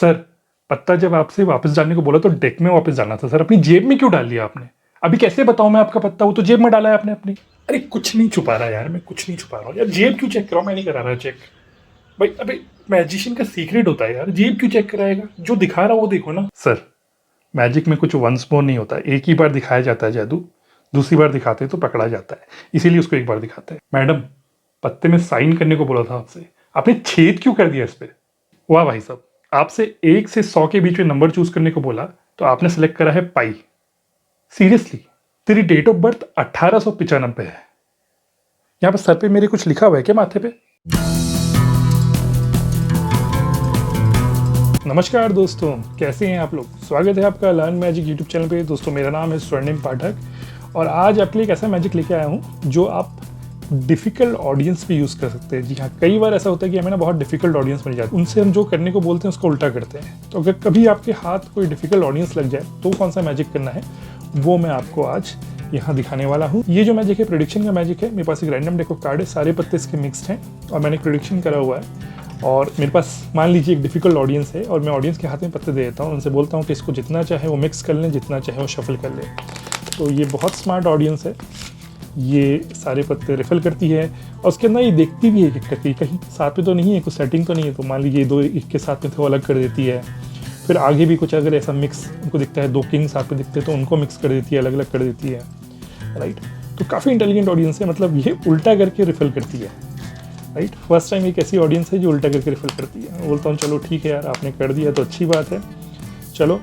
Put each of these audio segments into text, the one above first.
Sir, पत्ता जब आपसे वापस डालने को बोला तो डेक में वापस डालना था सर, अपनी जेब में क्यों डाल लिया आपने? अभी कैसे बताऊं मैं आपका पत्ता? वो तो जेब में डाला है आपने अपनी। अरे कुछ नहीं छुपा रहा यार, मैं कुछ नहीं छुपा रहा हूँ यार। जेब क्यों चेक कराऊं? मैं नहीं करा रहा चेक भाई। अबे मैजिशियन का सीक्रेट होता है यार, जेब क्यों चेक कराएगा? जो दिखा रहा हूँ वो देखो ना सर। मैजिक में कुछ वंस मोर नहीं होता, एक ही बार दिखाया जाता है जादू, दूसरी बार दिखाते हैं तो पकड़ा जाता है, इसीलिए उसको एक बार दिखाते हैं। मैडम, पत्ते में साइन करने को बोला था आपसे, आपने छेद क्यों कर दिया इस पे? वाह भाई साहब, आपसे 1 से 100 के बीच में नंबर चूज करने को बोला तो आपने सेलेक्ट करा है पाई। सीरियसली, तेरी डेट ऑफ बर्थ 1895 है। यहाँ पर सर पे मेरे कुछ लिखा हुआ है क्या, माथे पे? नमस्कार दोस्तों, कैसे हैं आप लोग? स्वागत है आपका लर्न मैजिक यूट्यूब चैनल पे। दोस्तों, मेरा नाम है स्वर्णिम पाठक और आज आपके लिए एक ऐसा मैजिक लेके आया हूँ जो आप डिफ़िकल्ट ऑडियंस पे यूज़ कर सकते हैं। जी हाँ, कई बार ऐसा होता है कि हमें ना बहुत डिफ़िकल्ट ऑडियंस मिल जाती है, उनसे हम जो करने को बोलते हैं उसको उल्टा करते हैं। तो अगर कभी आपके हाथ कोई डिफ़िकल्ट ऑडियंस लग जाए तो कौन सा मैजिक करना है वो मैं आपको आज यहाँ दिखाने वाला हूँ। ये जो मैजिक है प्रेडिक्शन का मैजिक है। मेरे पास एक रैंडम डेक ऑफ कार्ड है, सारे पत्ते इसके मिक्स्ड हैं और मैंने प्रेडिक्शन करा हुआ है। और मेरे पास मान लीजिए एक डिफ़िकल्ट ऑडियंस है और मैं ऑडियंस के हाथ में पत्ते दे देता हूँ, उनसे बोलता हूँ कि इसको जितना चाहे वो मिक्स कर लें, जितना चाहे वो शफल कर लें। तो ये बहुत स्मार्ट ऑडियंस है, ये सारे पत्ते रिफिल करती है और उसके अंदर ये देखती भी है कि कहीं साथ में तो नहीं है, कुछ सेटिंग तो नहीं है। तो मान लीजिए दो एक के साथ में थे वो अलग कर देती है। फिर आगे भी कुछ अगर ऐसा मिक्स उनको दिखता है, 2 किंग साथ में दिखते हैं तो उनको मिक्स कर देती है, अलग अलग कर देती है। राइट, तो काफ़ी इंटेलिजेंट ऑडियंस है, मतलब ये उल्टा करके रिफिल करती है। राइट, फर्स्ट टाइम एक ऐसी ऑडियंस है जो उल्टा करके रिफिल करती है। मैं बोलता हूँ चलो ठीक है यार, आपने कर दिया तो अच्छी बात है, चलो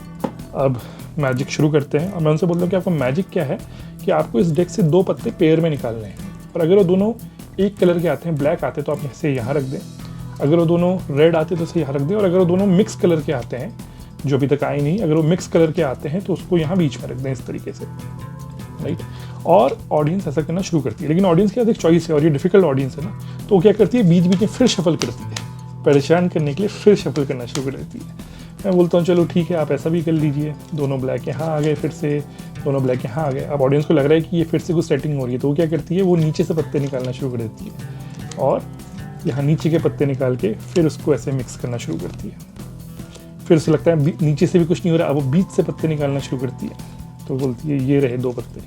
अब मैजिक शुरू करते हैं। और मैं उनसे बोलता हूँ कि आपका मैजिक क्या है कि आपको इस डेक से 2 पत्ते पेयर में निकालने हैं और अगर वो दोनों एक कलर के आते हैं, ब्लैक आते हैं तो आप इसे यहाँ रख दें, अगर वो दोनों रेड आते हैं तो इसे यहाँ रख दें, और अगर वो दोनों मिक्स कलर के आते हैं, जो अभी तक आए नहीं, अगर वो मिक्स कलर के आते हैं तो उसको यहाँ बीच में रख दें इस तरीके से। राइट, और ऑडियंस ऐसा करना शुरू करती है। लेकिन ऑडियंस के पास एक चॉइस है और ये डिफिकल्ट ऑडियंस है ना, तो वो क्या करती है, बीच बीच में फिर शफल करती है, परेशान करने के लिए फिर शफल करना शुरू कर देती है। मैं बोलता हूँ चलो ठीक है, आप ऐसा भी कर लीजिए, दोनों ब्लैक यहाँ आ गए, फिर से दोनों ब्लैक यहाँ आ गए। अब ऑडियंस को लग रहा है कि ये फिर से कुछ सेटिंग हो रही है, तो वो क्या करती है, वो नीचे से पत्ते निकालना शुरू कर देती है और यहाँ नीचे के पत्ते निकाल के फिर उसको ऐसे मिक्स करना शुरू करती है। फिर उसे लगता है नीचे से भी कुछ नहीं हो रहा, अब वो बीच से पत्ते निकालना शुरू करती है, तो बोलती है ये रहे 2 पत्ते।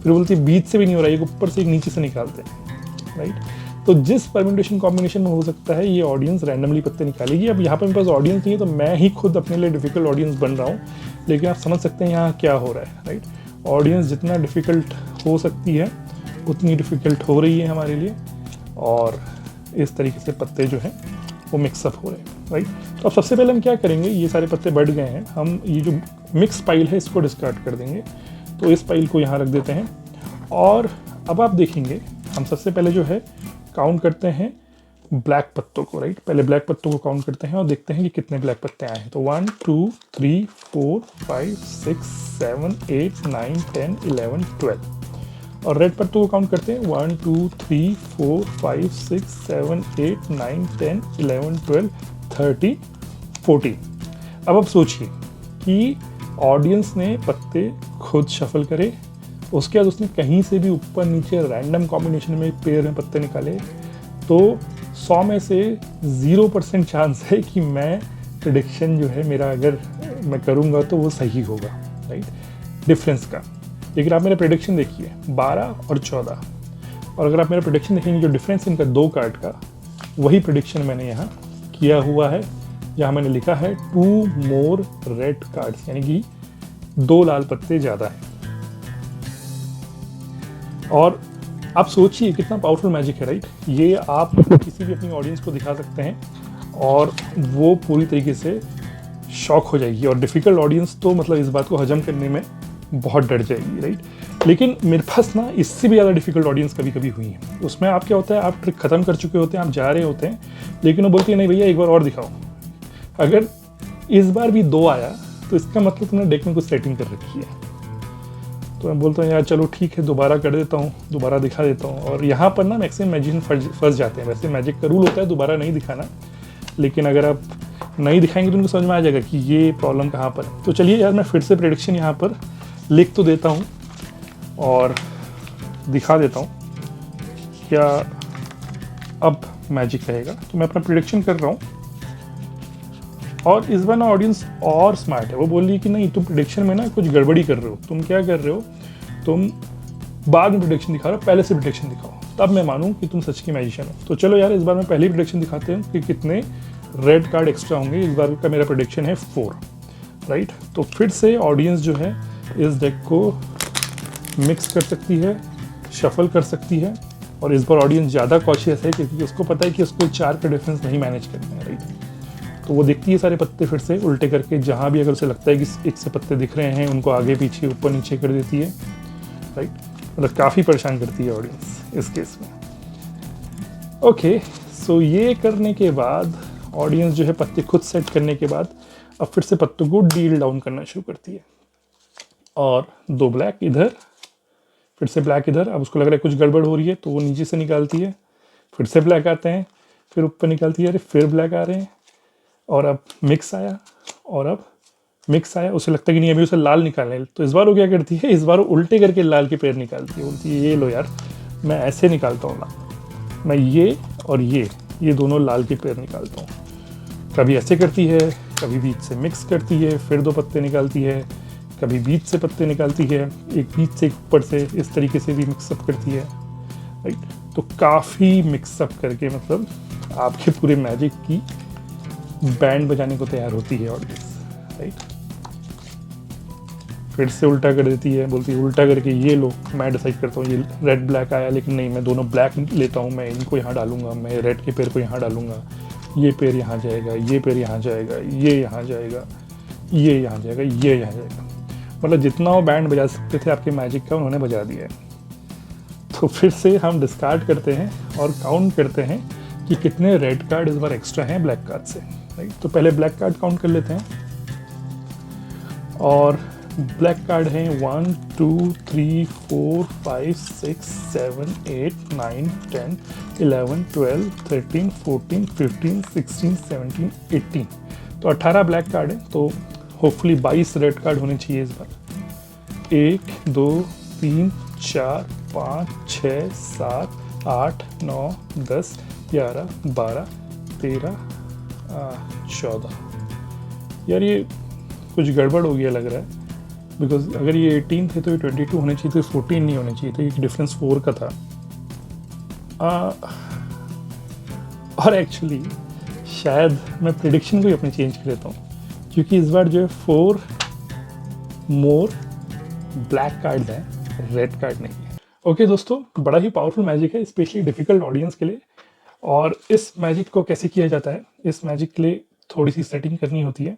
फिर बोलती है बीच से भी नहीं हो रहा, एक ऊपर से एक नीचे से निकालते हैं। राइट, तो जिस परम्यूटेशन कॉम्बिनेशन में हो सकता है ये ऑडियंस रैंडमली पत्ते निकालेगी। अब यहाँ पर मेरे पास ऑडियंस नहीं है तो मैं ही खुद अपने लिए डिफिकल्ट ऑडियंस बन रहा हूँ, लेकिन आप समझ सकते हैं यहाँ क्या हो रहा है। राइट, ऑडियंस जितना डिफ़िकल्ट हो सकती है उतनी डिफ़िकल्ट हो रही है हमारे लिए, और इस तरीके से पत्ते जो हैं वो मिक्सअप हो रहे हैं। राइट, तो अब सबसे पहले हम क्या करेंगे, ये सारे पत्ते बढ़ गए हैं, हम ये जो मिक्स पाइल है इसको डिस्कार्ड कर देंगे। तो इस पाइल को यहाँ रख देते हैं और अब आप देखेंगे हम सबसे पहले जो है काउंट करते हैं ब्लैक पत्तों को। राइट, पहले ब्लैक पत्तों को काउंट करते हैं और देखते हैं कि कितने ब्लैक पत्ते आए हैं। तो 1 2 3 4 5 6 7 8 9 10 11 12। और रेड पत्तों को काउंट करते हैं 1 2 3 4 5 6 7 8 9 10 11 12 13 14। अब सोचिए कि ऑडियंस ने पत्ते खुद शफल करे, उसके बाद उसने कहीं से भी ऊपर नीचे रैंडम कॉम्बिनेशन में पेयर में पत्ते निकाले, तो 100 में से 0% चांस है कि मैं प्रेडिक्शन जो है मेरा अगर मैं करूँगा तो वो सही होगा। राइट, डिफरेंस का। लेकिन आप मेरा प्रेडिक्शन देखिए 12 और 14, और अगर आप मेरा प्रेडिक्शन देखेंगे जो डिफरेंस इनका 2 कार्ड का, वही प्रेडिक्शन मैंने यहाँ किया हुआ है। यहाँ मैंने लिखा है 2 मोर रेड कार्ड्स, यानी कि 2 लाल पत्ते ज़्यादा हैं। और आप सोचिए कितना पावरफुल मैजिक है। राइट, ये आप किसी भी अपनी ऑडियंस को दिखा सकते हैं और वो पूरी तरीके से शॉक हो जाएगी, और डिफ़िकल्ट ऑडियंस तो मतलब इस बात को हजम करने में बहुत डर जाएगी। राइट, लेकिन मेरे पास ना इससे भी ज़्यादा डिफ़िकल्ट ऑडियंस कभी कभी हुई है। उसमें आप क्या होता है, आप ट्रिक ख़त्म कर चुके होते हैं, आप जा रहे होते हैं, लेकिन वो बोलती है नहीं भैया एक बार और दिखाओ। अगर इस बार भी 2 आया तो इसका मतलब तुमने डेक में कुछ सेटिंग कर रखी है। तो मैं बोलता हूँ यार चलो ठीक है, दोबारा कर देता हूँ, दोबारा दिखा देता हूँ। और यहाँ पर ना मैक्सिमम मैजिशियन फंस जाते हैं। वैसे मैजिक का रूल होता है दोबारा नहीं दिखाना, लेकिन अगर आप नहीं दिखाएंगे तो उनको समझ में आ जाएगा कि ये प्रॉब्लम कहाँ पर है। तो चलिए यार मैं फिर से प्रेडिक्शन यहाँ पर लिख तो देता हूँ और दिखा देता हूँ क्या अब मैजिक रहेगा। तो मैं अपना प्रेडिक्शन कर रहा हूँ और इस बार ना ऑडियंस और स्मार्ट है, वो बोल रही है कि नहीं तुम प्रिडिक्शन में ना कुछ गड़बड़ी कर रहे हो। तुम क्या कर रहे हो, तुम बाद में प्रिडिक्शन दिखा रहे हो, पहले से प्रिडिक्शन दिखाओ, तब मैं मानूँ कि तुम सच की मैजिशियन हो। तो चलो यार, इस बार मैं पहली प्रिडिक्शन दिखाते हैं कि कितने रेड कार्ड एक्स्ट्रा होंगे। इस बार का मेरा प्रिडिक्शन है 4, राइट। तो फिर से ऑडियंस जो है इस डेक को मिक्स कर सकती है, शफल कर सकती है, और इस बार ऑडियंस ज़्यादा कॉशियस है क्योंकि उसको पता है कि उसको 4 का डिफरेंस नहीं मैनेज करना है, राइट। तो वो देखती है सारे पत्ते फिर से उल्टे करके, जहाँ भी अगर उसे लगता है कि एक से पत्ते दिख रहे हैं उनको आगे पीछे ऊपर नीचे कर देती है, राइट। मतलब काफ़ी परेशान करती है ऑडियंस इस केस में। ओके, सो ये करने के बाद ऑडियंस जो है पत्ते खुद सेट करने के बाद अब फिर से पत्तों को डील डाउन करना शुरू करती है। और 2 ब्लैक इधर, फिर से ब्लैक इधर। अब उसको लग रहा है कुछ गड़बड़ हो रही है तो वो नीचे से निकालती है, फिर से ब्लैक आते हैं, फिर ऊपर निकालती है, अरे फिर ब्लैक आ रहे हैं, और अब मिक्स आया, और अब मिक्स आया। उसे लगता है कि नहीं अभी उसे लाल निकालने, तो इस बार वो क्या करती है, इस बार वो उल्टे करके लाल के पैर निकालती है। बोलती है ये लो यार, मैं ऐसे निकालता हूँ लाल, मैं ये और ये दोनों लाल के पैर निकालता हूँ। कभी ऐसे करती है, कभी बीच से मिक्स करती है, फिर 2 पत्ते निकालती है, कभी बीच से पत्ते निकालती है, एक बीच से एक ऊपर से, इस तरीके से भी मिक्सअप करती है, राइट। तो काफ़ी मिक्सअप करके मतलब आपके पूरे मैजिक की बैंड बजाने को तैयार होती है ऑडियंस, राइट। फिर से उल्टा कर देती है, बोलती है उल्टा करके ये लो, मैं डिसाइड करता हूँ ये रेड ब्लैक आया, लेकिन नहीं मैं दोनों ब्लैक लेता हूँ, मैं इनको यहाँ डालूंगा, मैं रेड के पैर को यहाँ डालूंगा, ये पैर यहाँ जाएगा, ये पैर यहाँ जाएगा, ये यहाँ जाएगा, ये यहाँ जाएगा, ये यहाँ जाएगा। मतलब जितना वो बैंड बजा सकते थे आपके मैजिक का उन्होंने बजा दिया है। तो फिर से हम डिस्कार्ड करते हैं और काउंट करते हैं कि कितने रेड कार्ड इस बार एक्स्ट्रा हैं ब्लैक कार्ड से, राइट। तो पहले ब्लैक कार्ड काउंट कर लेते हैं, और ब्लैक कार्ड हैं 1 2 3 4 5 6 7 8 9 10 11 12 13 14 15 16 17 18। तो 18 ब्लैक कार्ड है, तो होपफुली 22 रेड कार्ड होने चाहिए इस बार। 1 2 3 4 5 6 7 8 9 10 11 12 13 14। यार ये कुछ गड़बड़ हो गया लग रहा है, बिकॉज अगर ये 18 थे तो ये 22 होने चाहिए थे, 14 नहीं होने चाहिए थे, ये डिफरेंस 4 का था। और एक्चुअली शायद मैं प्रिडिक्शन को ही अपनी चेंज कर देता हूँ, क्योंकि इस बार जो है 4 मोर ब्लैक कार्ड है, रेड कार्ड नहीं है। ओके दोस्तों, बड़ा ही पावरफुल मैजिक है, स्पेशली डिफिकल्ट ऑडियंस के लिए। और इस मैजिक को कैसे किया जाता है, इस मैजिक के लिए थोड़ी सी सेटिंग करनी होती है।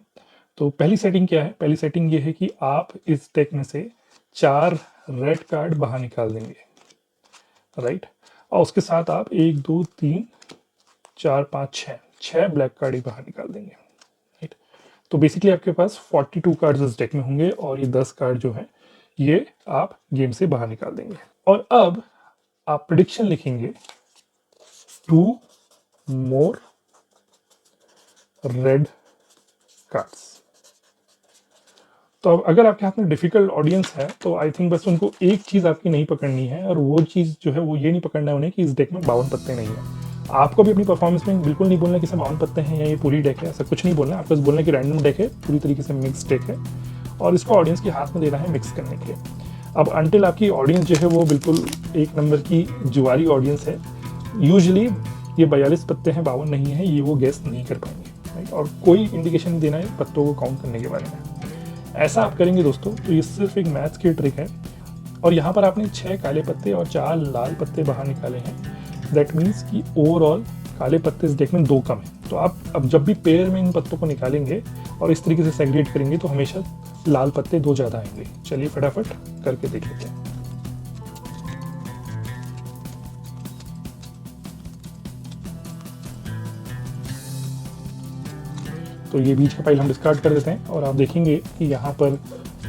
तो पहली सेटिंग क्या है, पहली सेटिंग ये है कि आप इस डेक में से 4 रेड कार्ड बाहर निकाल देंगे, राइट। और उसके साथ आप 1 2 3 4 5 6 ब्लैक कार्ड ही बाहर निकाल देंगे, राइट। तो बेसिकली आपके पास 42 कार्ड्स इस डेक में होंगे, और ये 10 कार्ड जो है ये आप गेम से बाहर निकाल देंगे। और अब आप प्रेडिक्शन लिखेंगे 2 मोर रेड कार्ड्स। तो अब अगर आपके हाथ में डिफिकल्ट ऑडियंस है तो आई थिंक बस उनको एक चीज़ आपकी नहीं पकड़नी है, और वो चीज़ जो है वो ये नहीं पकड़ना है उन्हें कि इस डेक में 52 पत्ते नहीं है। आपको भी अपनी परफॉर्मेंस में बिल्कुल नहीं बोलना कि इसमें 52 पत्ते हैं या ये पूरी डेक है, ऐसा कुछ नहीं बोलना है। आपको बस बोलना कि रैंडम डेक है, पूरी तरीके से मिक्स डेक है, और इसको ऑडियंस के हाथ में देना है मिक्स करने के लिए। अब अनटिल आपकी ऑडियंस जो है वो बिल्कुल 1 नंबर की जुआरी ऑडियंस है, यूजुअली ये 42 पत्ते हैं 52 नहीं है, ये वो गेस नहीं कर पाएंगे, राइट। और कोई इंडिकेशन नहीं देना है पत्तों को काउंट करने के बारे में। ऐसा आप करेंगे दोस्तों तो ये सिर्फ एक मैथ्स की ट्रिक है, और यहाँ पर आपने 6 काले पत्ते और 4 लाल पत्ते बाहर निकाले हैं। दैट मीन्स कि ओवरऑल काले पत्ते इस डेक में 2 कम हैं। तो आप अब जब भी पेयर में इन पत्तों को निकालेंगे और इस तरीके से सेग्रीगेट करेंगे तो हमेशा लाल पत्ते 2 ज़्यादा आएंगे। चलिए फटाफट करके देख लेते हैं। तो ये बीच का पाइल हम डिस्कार्ड कर देते हैं, और आप देखेंगे कि यहाँ पर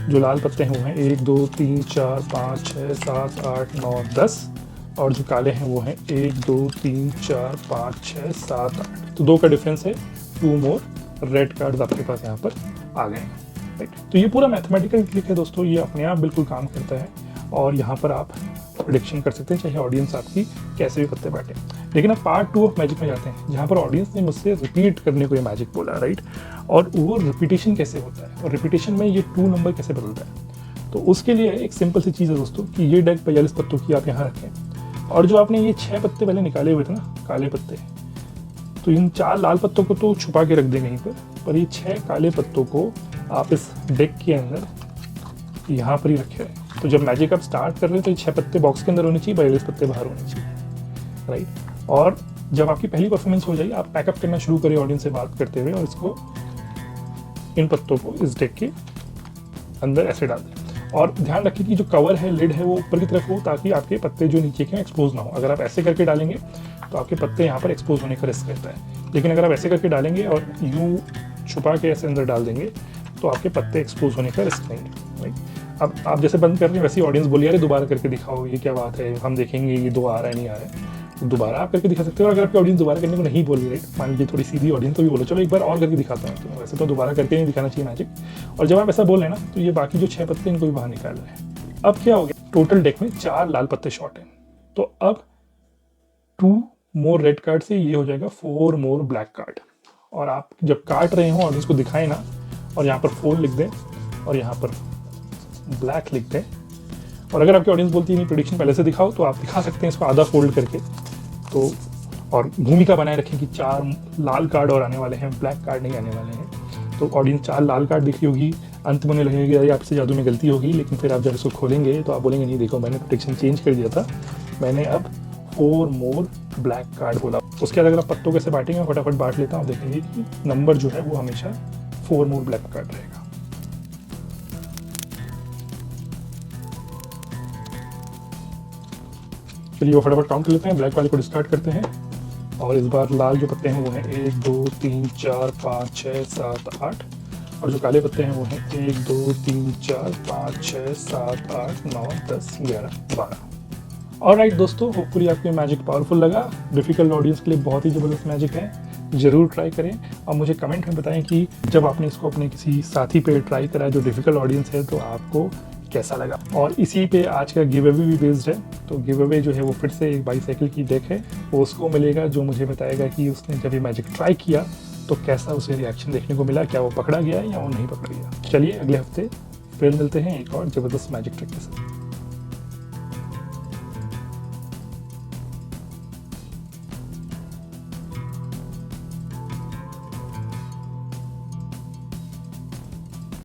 जो लाल पत्ते हैं वो हैं 1 2 3 4 5 6 7 8 9 10, और जो काले हैं वो हैं 1 2 3 4 5 6 7 8। तो 2 का डिफरेंस है, 2 मोर रेड कार्ड्स आपके पास यहाँ पर आ गए हैं, राइट। तो ये पूरा मैथमेटिकल ट्रिक है दोस्तों, ये अपने आप बिल्कुल काम करता है। और यहाँ पर आप प्रेडिक्शन कर सकते हैं, चाहे ऑडियंस आपकी कैसे भी पत्ते बांटे। लेकिन अब पार्ट 2 ऑफ मैजिक में जाते हैं, जहाँ पर ऑडियंस ने मुझसे रिपीट करने को ये मैजिक बोला, राइट। और वो रिपीटेशन कैसे होता है और रिपीटेशन में ये 2 नंबर कैसे बदलता है। तो उसके लिए एक सिंपल सी चीज़ है दोस्तों कि ये डेक 42 पत्तों की आप यहाँ रखें, और जो आपने ये 6 पत्ते पहले निकाले हुए थे ना, काले पत्ते, तो इन 4 लाल पत्तों को तो छुपा के रख दें कहीं पर ये 6 काले पत्तों को आप इस डेक के अंदर यहाँ पर ही रखे हैं। तो जब मैजिक आप स्टार्ट कर रहे हैं तो ये 6 पत्ते बॉक्स के अंदर होने चाहिए, 42 पत्ते बाहर होने चाहिए, राइट। और जब आपकी पहली परफॉर्मेंस हो जाए, आप पैकअप करना शुरू करें ऑडियंस से बात करते हुए, और इसको इन पत्तों को इस डेक के अंदर ऐसे डाल दें। और ध्यान रखिए कि जो कवर है, लिड है, वो ऊपर की तरफ हो, ताकि आपके पत्ते जो नीचे के एक्सपोज ना हो। अगर आप ऐसे करके डालेंगे तो आपके पत्ते यहाँ पर एक्सपोज होने का रिस्क रहता है, लेकिन अगर आप ऐसे करके डालेंगे और यूँ छुपा के ऐसे अंदर डाल देंगे तो आपके पत्ते एक्सपोज होने का रिस्क नहीं है, राइट। अब आप जैसे बंद कर रहे हैं वैसे ही ऑडियंस बोलिए, अरे दोबारा करके दिखाओ, ये क्या बात है, हम देखेंगे ये 2 आ रहा है नहीं आ रहा है। तो दोबारा आप करके दिखा सकते हो। अगर आपकी ऑडियंस दोबारा करने को नहीं बोल रही, राइट, मान लीजिए थोड़ी सीधी ऑडियंस, तो भी बोलो चलो एक बार और करके दिखाता हूँ। तो वैसे तो दोबारा करके नहीं दिखाना चाहिए मैजिक। और जब आप ऐसा बोल रहे हैं ना, तो ये बाकी जो 6 पत्ते इनको भी बाहर निकाल रहे हैं। अब क्या हो गया, टोटल डेक में 4 लाल पत्ते शॉर्ट हैं, तो अब 2 मोर रेड कार्ड से ये हो जाएगा 4 मोर ब्लैक कार्ड। और आप जब काट रहे हो ऑडियंस को दिखाएं ना, और यहाँ पर 4 लिख दें और यहाँ पर ब्लैक लिख दें। और अगर आपकी ऑडियंस बोलती है नहीं प्रेडिक्शन पहले से दिखाओ, तो आप दिखा सकते हैं इसको आधा फोल्ड करके। तो और भूमिका बनाए रखें कि 4 लाल कार्ड और आने वाले हैं, ब्लैक कार्ड नहीं आने वाले हैं। तो ऑडियंस 4 लाल कार्ड दिखी होगी, अंत में उन्हें लगेगा यार आपसे जादू में गलती होगी, लेकिन फिर आप जब इसको खोलेंगे तो आप बोलेंगे नहीं देखो मैंने प्रेडिक्शन चेंज कर दिया था, मैंने अब 4 मोर ब्लैक कार्ड बोला। उसके बाद अगर आप पत्तों कैसे बांटेंगे, फटाफट बांट लेता हूँ, देखेंगे कि नंबर जो है वो हमेशा 4 मोर ब्लैक कार्ड रहेगा। चलिए वो फटाफट काउंट कर लेते हैं, ब्लैक वाले को डिस्कार्ड करते हैं। और इस बार लाल जो पत्ते हैं वो हैं 1 2 3 4 5 6 7 8, और जो काले पत्ते हैं वो हैं 1 2 3 4 5 6 7 8 9 10 11 12। और राइट दोस्तों, होपफुली आपको ये मैजिक पावरफुल लगा। डिफिकल्ट ऑडियंस के लिए बहुत ही ज़बरदस्त मैजिक है, ज़रूर ट्राई करें। और मुझे कमेंट में बताएं कि जब आपने इसको अपने किसी साथी पे ट्राई करा जो डिफिकल्ट ऑडियंस है, तो आपको कैसा लगा। और इसी पे आज का गिव अवे भी बेस्ड है। तो गिव अवे जो है वो फिर से एक बाईसाइकिल की डेक है, वो उसको मिलेगा जो मुझे बताएगा कि उसने जब ये मैजिक ट्राई किया तो कैसा उसे रिएक्शन देखने को मिला, क्या वो पकड़ा गया या वो नहीं पकड़ा गया। चलिए अगले हफ्ते फिर मिलते हैं एक और ज़बरदस्त मैजिक ट्रिक के साथ।